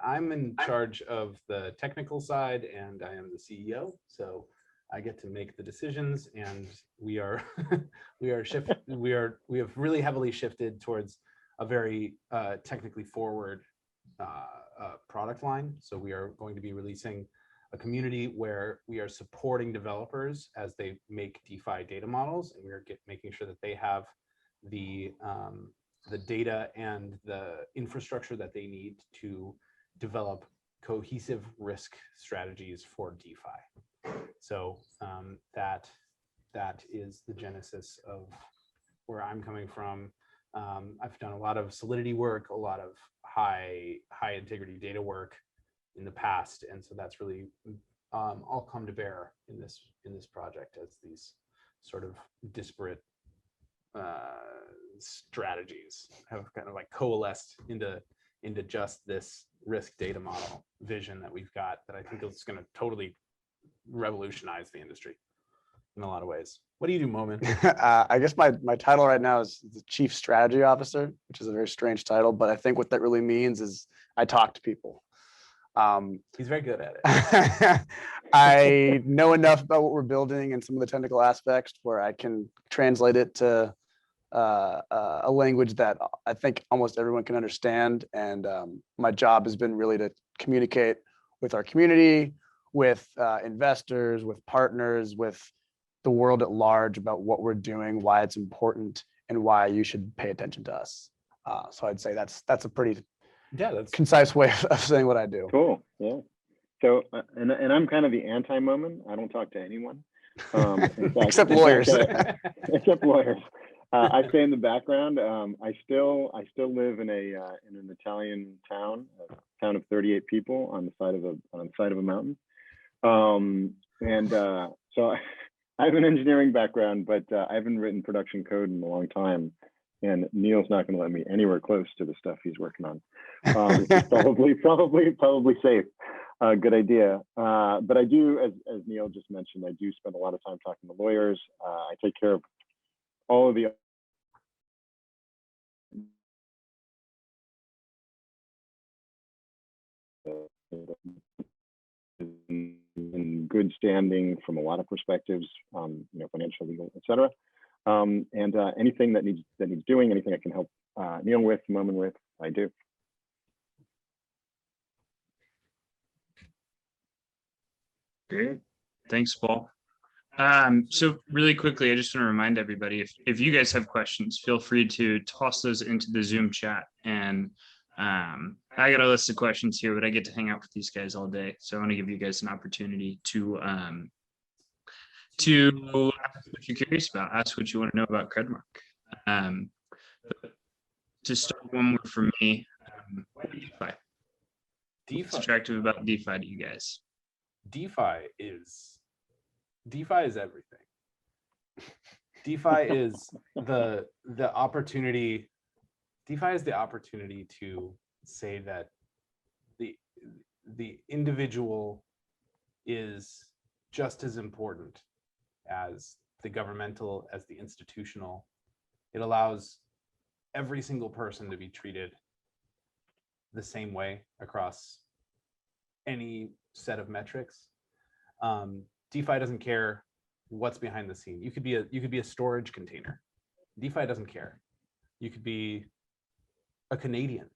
I'm in charge of the technical side, and I am the CEO. So I get to make the decisions, and we are we have really heavily shifted towards a very technically forward product line. So we are going to be releasing a community where we are supporting developers as they make DeFi data models, and we are making sure that they have the data and the infrastructure that they need to develop cohesive risk strategies for DeFi. So that is the genesis of where I'm coming from. I've done a lot of Solidity work, a lot of high integrity data work in the past, and so that's really all come to bear in this project as these sort of disparate strategies have kind of like coalesced into just this risk data model vision that we've got, that I think is going to totally revolutionize the industry in a lot of ways. What do you do, Momin? I guess my title right now is the Chief Strategy Officer, which is a very strange title, but I think what that really means is I talk to people. He's very good at it. I know enough about what we're building and some of the technical aspects where I can translate it to a language that I think almost everyone can understand. And my job has been really to communicate with our community, with investors, with partners, with the world at large about what we're doing, why it's important, and why you should pay attention to us. So I'd say that's a pretty that's concise way of saying what I do. Cool. Yeah. So and I'm kind of the anti-Momin. I don't talk to anyone, fact, except lawyers. Except lawyers. I stay in the background. I still live in an Italian town, a town of 38 people on the side of a mountain. So I have an engineering background, but I haven't written production code in a long time. And Neil's not going to let me anywhere close to the stuff he's working on. It's probably safe. Good idea. But I do, as Neil just mentioned, I do spend a lot of time talking to lawyers. I take care of all of the in good standing from a lot of perspectives, financial, legal, etc. And anything that needs doing, anything I can help Neil with, Momin with, I do. Great, thanks, Paul. So really quickly, I just want to remind everybody, if you guys have questions, feel free to toss those into the Zoom chat. And I got a list of questions here, but I get to hang out with these guys all day. So I want to give you guys an opportunity to ask what you're curious about, ask what you want to know about Credmark. To start, one more from me, what is DeFi? What's attractive about DeFi to you guys? DeFi is everything. DeFi is the opportunity. DeFi is the opportunity to say that the individual is just as important as the governmental, as the institutional. It allows every single person to be treated the same way across any set of metrics. DeFi doesn't care what's behind the scene. You could be a storage container. DeFi doesn't care. You could be a Canadian,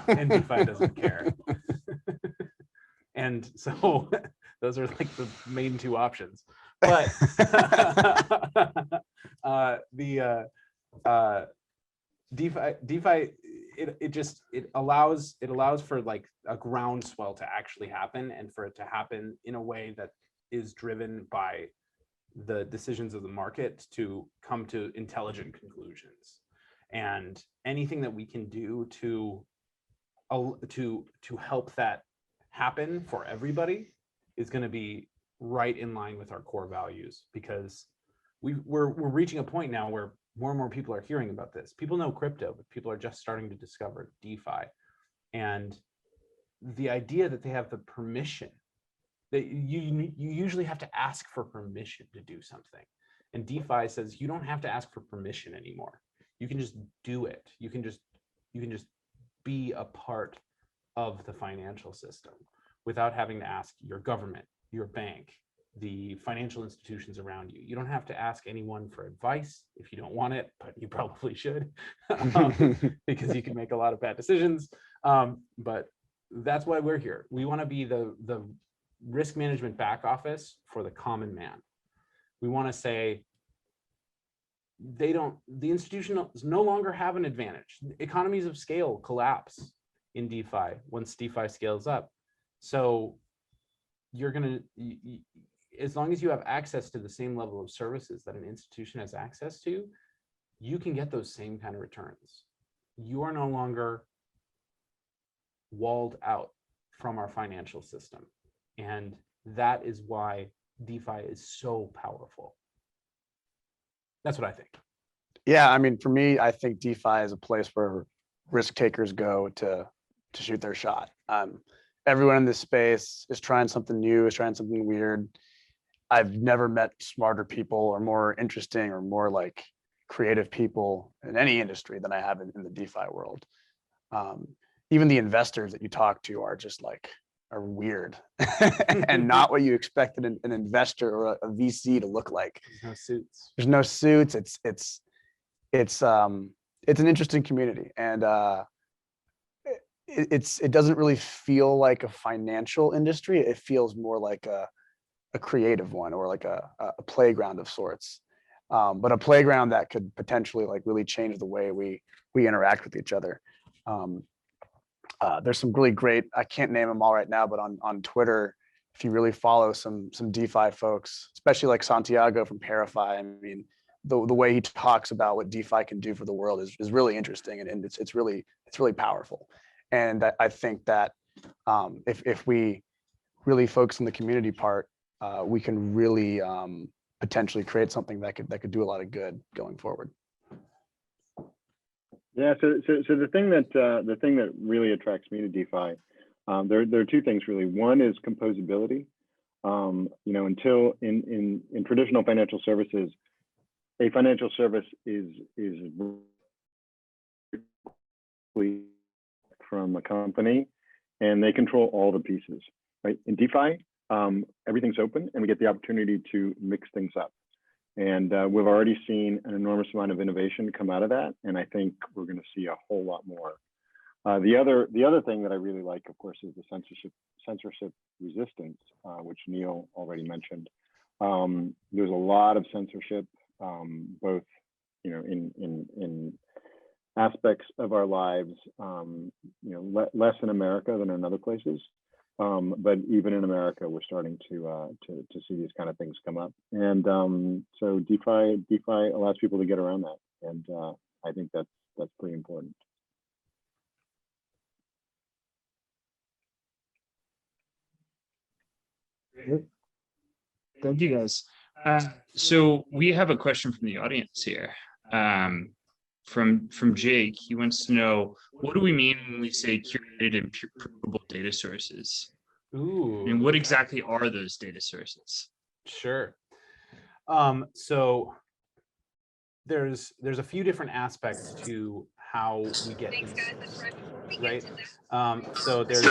and DeFi doesn't care. And so those are like the main two options. But DeFi it allows for like a groundswell to actually happen, and for it to happen in a way that is driven by the decisions of the market to come to intelligent conclusions. And anything that we can do to help that happen for everybody is going to be right in line with our core values, because we're reaching a point now where more and more people are hearing about this. People know crypto, but people are just starting to discover DeFi. And the idea that they have the permission, that you usually have to ask for permission to do something. And DeFi says you don't have to ask for permission anymore. You can just do it. You can just be a part of the financial system without having to ask your government, your bank, the financial institutions around you. You don't have to ask anyone for advice if you don't want it, but you probably should, because you can make a lot of bad decisions. But that's why we're here. We want to be the risk management back office for the common man. We want to say, the institutions no longer have an advantage. Economies of scale collapse in DeFi once DeFi scales up. So you're going to, as long as you have access to the same level of services that an institution has access to, you can get those same kind of returns. You are no longer walled out from our financial system. And that is why DeFi is so powerful. That's what I think. Yeah, I mean, for me, I think DeFi is a place where risk takers go to shoot their shot. Everyone in this space is trying something new, is trying something weird. I've never met smarter people or more interesting or more like creative people in any industry than I have in the DeFi world. Even the investors that you talk to are just like, are weird and not what you expected an investor or a VC to look like. No suits. There's no suits. It's an interesting community, and it doesn't really feel like a financial industry. It feels more like a creative one, or like a playground of sorts, but a playground that could potentially like really change the way we interact with each other. There's some really great, I can't name them all right now, but on Twitter, if you really follow some DeFi folks, especially like Santiago from Parify, I mean, the way he talks about what DeFi can do for the world is really interesting, and it's really powerful. And I think that if we really focus on the community part, we can really potentially create something that could do a lot of good going forward. Yeah. So the thing that really attracts me to DeFi, there are two things really. One is composability. Until in traditional financial services, a financial service is from a company, and they control all the pieces. Right? In DeFi, everything's open, and we get the opportunity to mix things up. And we've already seen an enormous amount of innovation come out of that, and I think we're going to see a whole lot more. The other thing that I really like, of course, is the censorship resistance, which Neil already mentioned. There's a lot of censorship, both in aspects of our lives, less in America than in other places. But even in America, we're starting to see these kind of things come up, and so DeFi allows people to get around that, and I think that's pretty important. Thank you, guys. So we have a question from the audience here. From Jake, he wants to know, what do we mean when we say curated and provable data sources? Ooh. And what exactly are those data sources? Sure. So there's a few different aspects to how we get insights, right? So there's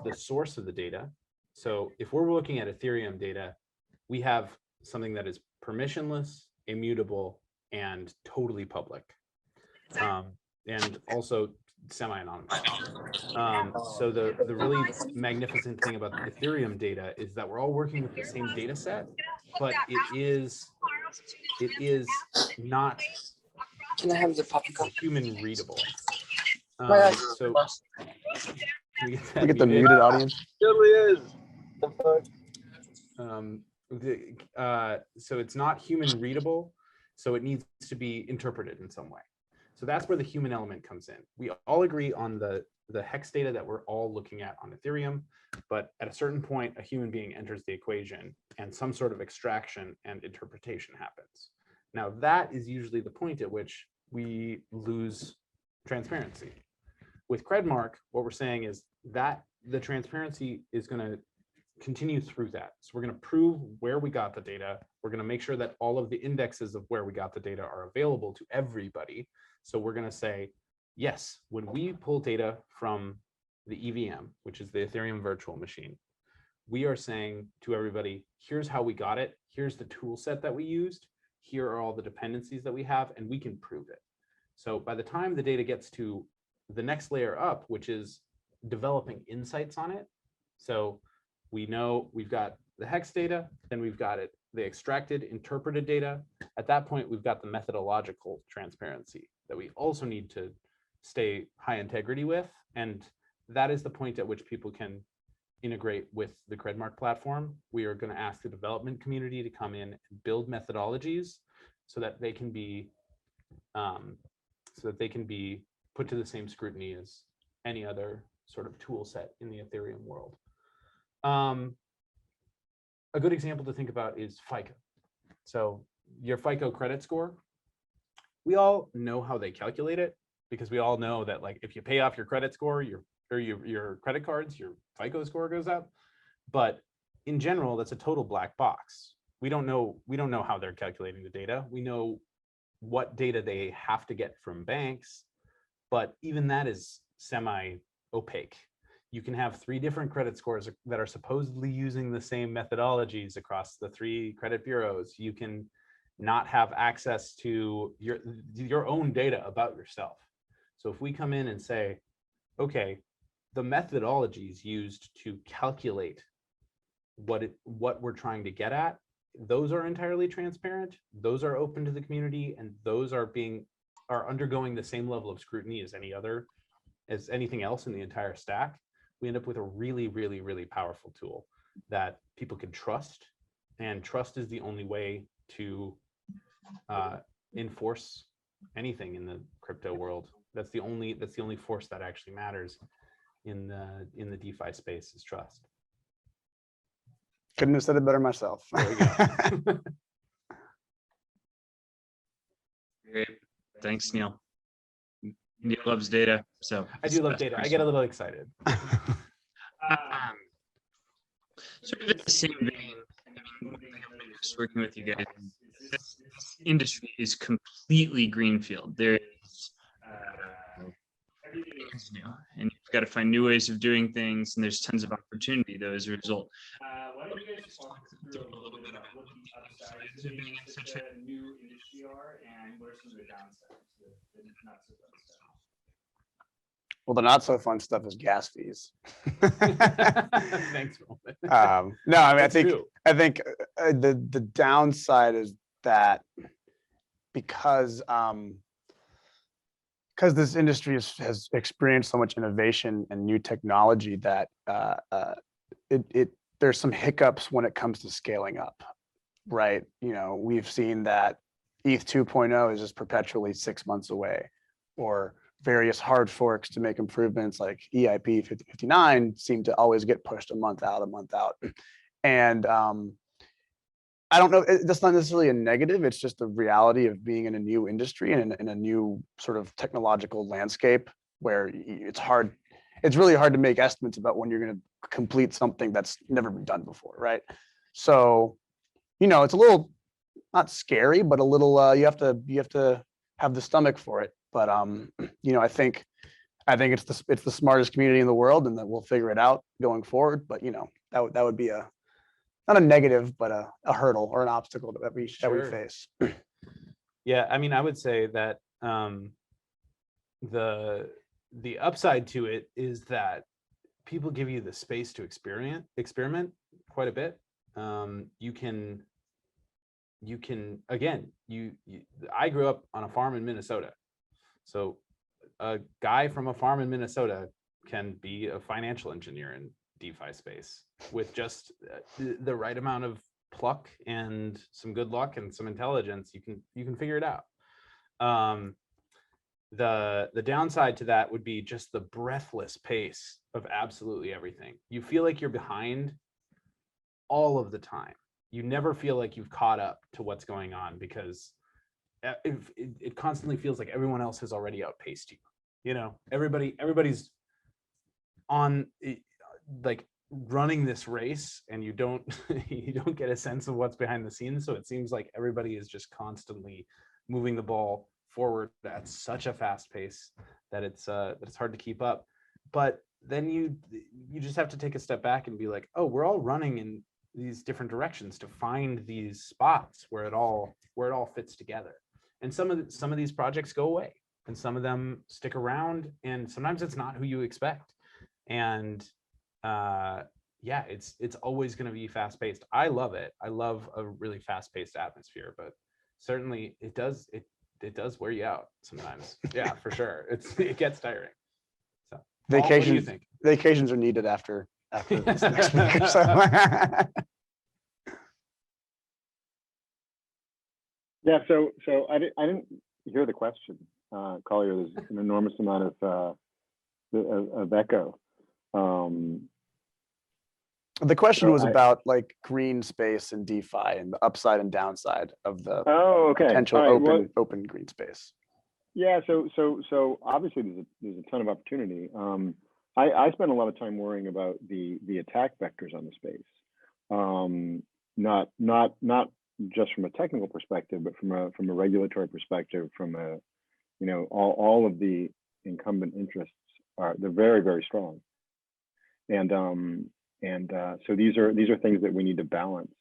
the source of the data. So if we're looking at Ethereum data, we have something that is permissionless, immutable, and totally public, and also semi-anonymous. So the really magnificent thing about the Ethereum data is that we're all working with the same data set, but it is not Can I have the popcorn? human readable. So we Look at the muted audience. Really is. The fuck? So it's not human readable, so it needs to be interpreted in some way. So that's where the human element comes in. We all agree on the hex data that we're all looking at on Ethereum, but at a certain point, a human being enters the equation and some sort of extraction and interpretation happens. Now that is usually the point at which we lose transparency. With Credmark, what we're saying is that the transparency is going to continue through that. So we're going to prove where we got the data. We're going to make sure that all of the indexes of where we got the data are available to everybody. So we're going to say, yes, when we pull data from the EVM, which is the Ethereum virtual machine. We are saying to everybody, here's how we got it. Here's the tool set that we used. Here are all the dependencies that we have, and we can prove it. So by the time the data gets to the next layer up, which is developing insights on it. So we know we've got the hex data, then we've got it, the extracted, interpreted data. At that point, we've got the methodological transparency that we also need to stay high integrity with. And that is the point at which people can integrate with the Credmark platform. We are going to ask the development community to come in and build methodologies so that they can be put to the same scrutiny as any other sort of tool set in the Ethereum world. A good example to think about is FICO. So your FICO credit score, we all know how they calculate it, because we all know that, like, if you pay off your credit score, your credit cards, your FICO score goes up. But in general, that's a total black box. We don't know how they're calculating the data. We know what data they have to get from banks, but even that is semi-opaque. You can have 3 different credit scores that are supposedly using the same methodologies across the 3 credit bureaus. You can not have access to your own data about yourself. So if we come in and say, okay, the methodologies used to calculate what we're trying to get at, those are entirely transparent, those are open to the community, and those are undergoing the same level of scrutiny as anything else in the entire stack, we end up with a really, really, really powerful tool that people can trust. And trust is the only way to enforce anything in the crypto world. That's the only force that actually matters in the DeFi space, is trust. Couldn't have said it better myself. There we go. Great. Thanks, Neil. Neil loves data, so I do love data. I get a little excited. Sort of in the same vein, I mean, one thing I've noticed working with you guys, this industry is completely greenfield. There is everything is new, and you've got to find new ways of doing things, and there's tons of opportunity though as a result. Why don't you guys just talk through a little bit about what the upsides of being in such a new industry are, and what are some of the downsides, the not so fun stuff? Well, the not so fun stuff is gas fees. Thanks, Momin. No, I mean, That's true. I think the downside is that because this industry has experienced so much innovation and new technology that there's some hiccups when it comes to scaling up, right? You know, we've seen that ETH 2.0 is just perpetually 6 months away, or various hard forks to make improvements like EIP 5059 seem to always get pushed a month out. And I don't know, that's not necessarily a negative. It's just the reality of being in a new industry and in a new sort of technological landscape where it's really hard to make estimates about when you're going to complete something that's never been done before, right? So, you know, it's a little, not scary, but a little, you have to have the stomach for it. But you know, I think it's the smartest community in the world, and that we'll figure it out going forward. But you know, that would be not a negative, but a hurdle or an obstacle that we face. Yeah, I mean, I would say that the upside to it is that people give you the space to experiment quite a bit. You can again, I grew up on a farm in Minnesota. So a guy from a farm in Minnesota can be a financial engineer in DeFi space with just the right amount of pluck and some good luck and some intelligence. You can figure it out. The downside to that would be just the breathless pace of absolutely everything. You feel like you're behind all of the time. You never feel like you've caught up to what's going on, because it constantly feels like everyone else has already outpaced you. You know, everybody's on, like, running this race, and you don't get a sense of what's behind the scenes. So it seems like everybody is just constantly moving the ball forward at such a fast pace that it's hard to keep up. But then you just have to take a step back and be like, oh, we're all running in these different directions to find these spots where it all fits together. And some of these projects go away, and some of them stick around, and sometimes it's not who you expect. And yeah, it's always going to be fast paced. I love it. I love a really fast paced atmosphere, but certainly it does wear you out sometimes. Yeah, for sure. It gets tiring. So Paul, what do you think? Vacations are needed after this next week or so. Yeah, so I didn't hear the question, Collier. There's an enormous amount of echo. The question So was about like green space and DeFi and the upside and downside of the Oh, okay. potential All right, open green space. Yeah, so obviously there's a ton of opportunity. I spend a lot of time worrying about the attack vectors on the space. Not just from a technical perspective, but from a regulatory perspective, from a all of the incumbent interests they're very, very strong. And so these are things that we need to balance.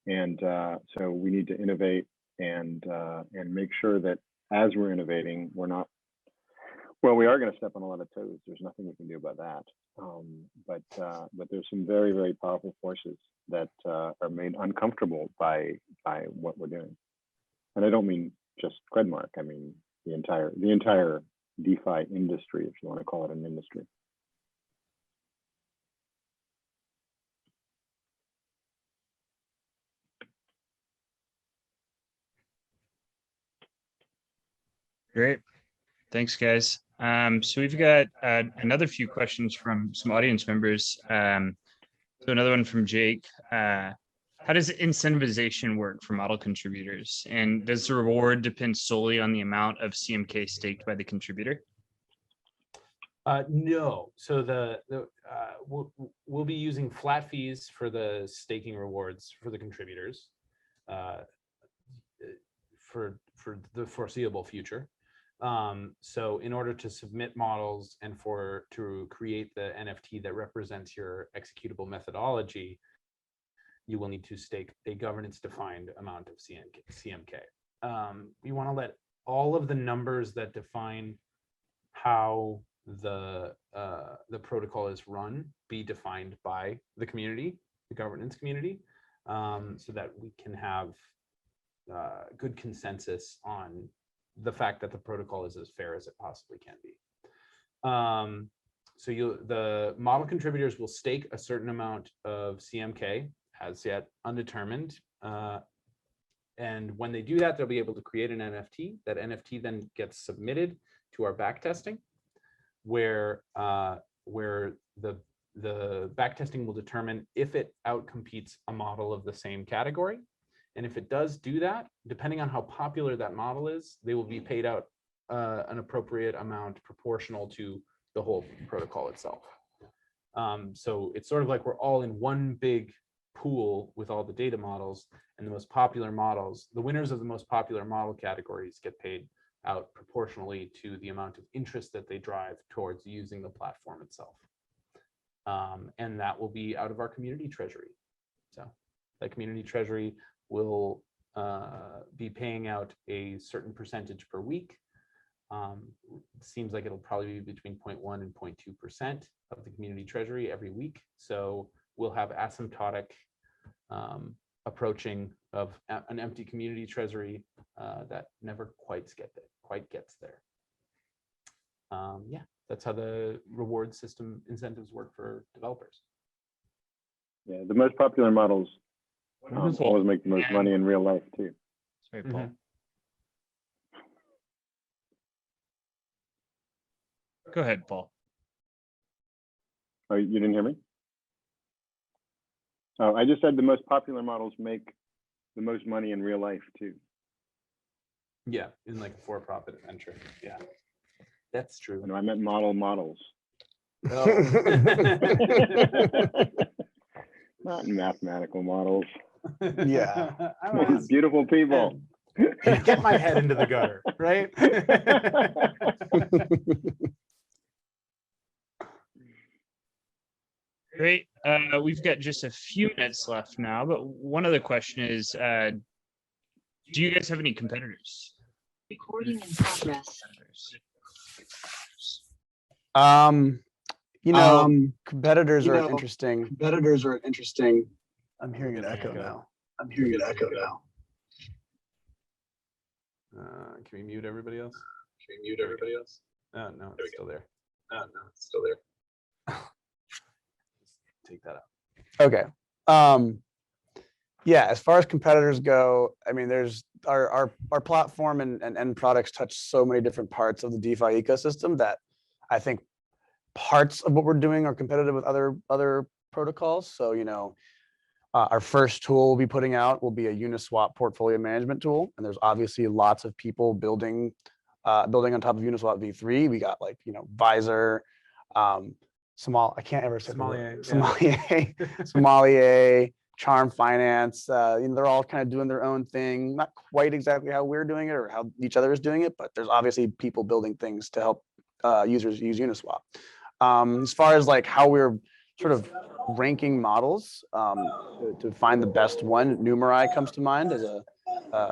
And so we need to innovate and make sure that as we're innovating, we're not, well, we are going to step on a lot of toes. There's nothing we can do about that. But there's some very, very powerful forces that are made uncomfortable by what we're doing. And I don't mean just Credmark. I mean the entire DeFi industry, if you want to call it an industry. Great. Thanks, guys. So we've got another few questions from some audience members. So another one from Jake. How does incentivization work for model contributors? And does the reward depend solely on the amount of CMK staked by the contributor? No. So we'll be using flat fees for the staking rewards for the contributors for the foreseeable future. So in order to submit models and to create the NFT that represents your executable methodology, you will need to stake a governance defined amount of CMK. We want to let all of the numbers that define how the protocol is run be defined by the community, the governance community, so that we can have good consensus on the fact that the protocol is as fair as it possibly can be. So the model contributors will stake a certain amount of CMK, as yet undetermined. And when they do that, they'll be able to create an NFT. That NFT then gets submitted to our backtesting, where the backtesting will determine if it outcompetes a model of the same category. And if it does do that, depending on how popular that model is, they will be paid out an appropriate amount proportional to the whole protocol itself. So it's sort of like we're all in one big pool with all the data models, and the most popular models, the winners of the most popular model categories get paid out proportionally to the amount of interest that they drive towards using the platform itself. And that will be out of our community treasury. So that community treasury will be paying out a certain percentage per week. It seems like it'll probably be between 0.1 and 0.2% of the community treasury every week. So we'll have asymptotic approaching of an empty community treasury that never quite gets there. Yeah, that's how the reward system incentives work for developers. Yeah, the most popular models Wonderful. always make the most money in real life too. Sorry, Paul. Go ahead, Paul. Oh, you didn't hear me? Oh, I just said the most popular models make the most money in real life too. Yeah, in like a for-profit venture. Yeah, that's true. And I meant models. Oh. Not mathematical models. Yeah. Beautiful people. Get my head into the gutter, right? Great. We've got just a few minutes left now, but one other question is, do you guys have any competitors? Recording in progress. Competitors are interesting. I'm hearing an echo now. Can we mute everybody else? Oh, no, it's still there. Take that out. Okay. Yeah, as far as competitors go, I mean, there's our platform and end products touch so many different parts of the DeFi ecosystem that I think parts of what we're doing are competitive with other protocols. So, our first tool we'll be putting out will be a Uniswap portfolio management tool. And there's obviously lots of people building on top of Uniswap v3. We got Visor, I can't ever say the word. Sommelier, Charm Finance. They're all kind of doing their own thing, not quite exactly how we're doing it or how each other is doing it, but there's obviously people building things to help users use Uniswap. As far as how we're sort of ranking models to find the best one, Numerai comes to mind as a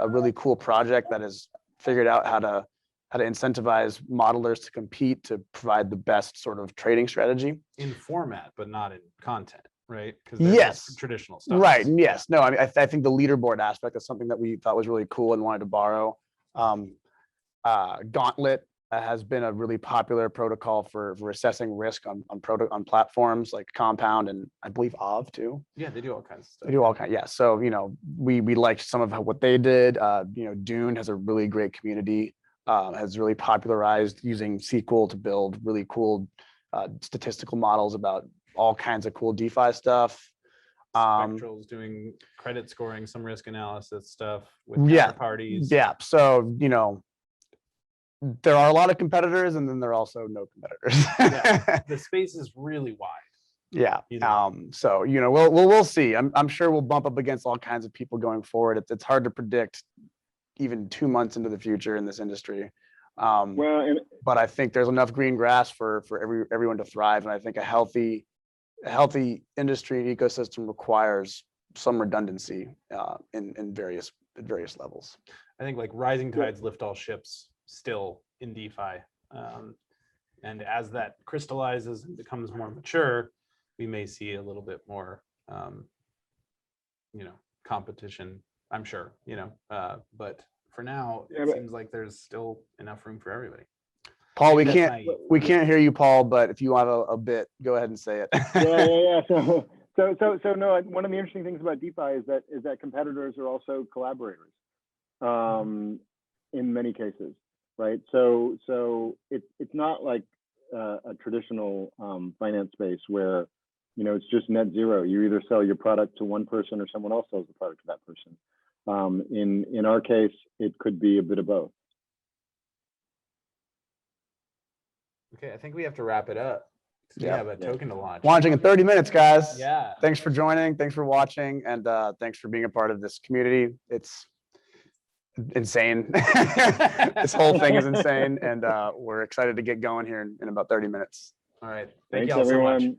really cool project that has figured out how to incentivize modelers to compete to provide the best sort of trading strategy In format, but not in content, right? Because Yes. traditional stuff. Right. And yes. No, I mean, I think the leaderboard aspect is something that we thought was really cool and wanted to borrow. Gauntlet has been a really popular protocol for assessing risk on platforms like Compound and I believe Aave too. Yeah, they do all kinds of stuff. They do all kinds. Yeah. So, we liked some of what they did. Dune has a really great community, has really popularized using SQL to build really cool statistical models about all kinds of cool DeFi stuff. Spectral's doing credit scoring, some risk analysis stuff with Yeah. counterparties. Yeah. So, there are a lot of competitors and then there are also no competitors. Yeah. The space is really wide. Yeah. You know. So, we'll see. I'm sure we'll bump up against all kinds of people going forward. It's hard to predict even 2 months into the future in this industry. But I think there's enough green grass for everyone to thrive. And I think a healthy industry and ecosystem requires some redundancy in various levels. I think rising tides lift all ships still in DeFi. And as that crystallizes and becomes more mature, we may see a little bit more, competition, I'm sure, but for now, it seems like there's still enough room for everybody. Paul, we That's can't naive. hear you, Paul, but if you want a bit, go ahead and say it. Yeah. So no, one of the interesting things about DeFi is that competitors are also collaborators, in many cases, right? So it's not like a traditional finance space where it's just net zero. You either sell your product to one person or someone else sells the product to that person. In our case, it could be a bit of both. Okay, I think we have to wrap it up. We Yeah. have a token to launch. Launching in 30 minutes, guys. Yeah. Thanks for joining. Thanks for watching. And thanks for being a part of this community. It's insane. This whole thing is insane. And we're excited to get going here in about 30 minutes. All right. Thank Thanks, you all so much. everyone.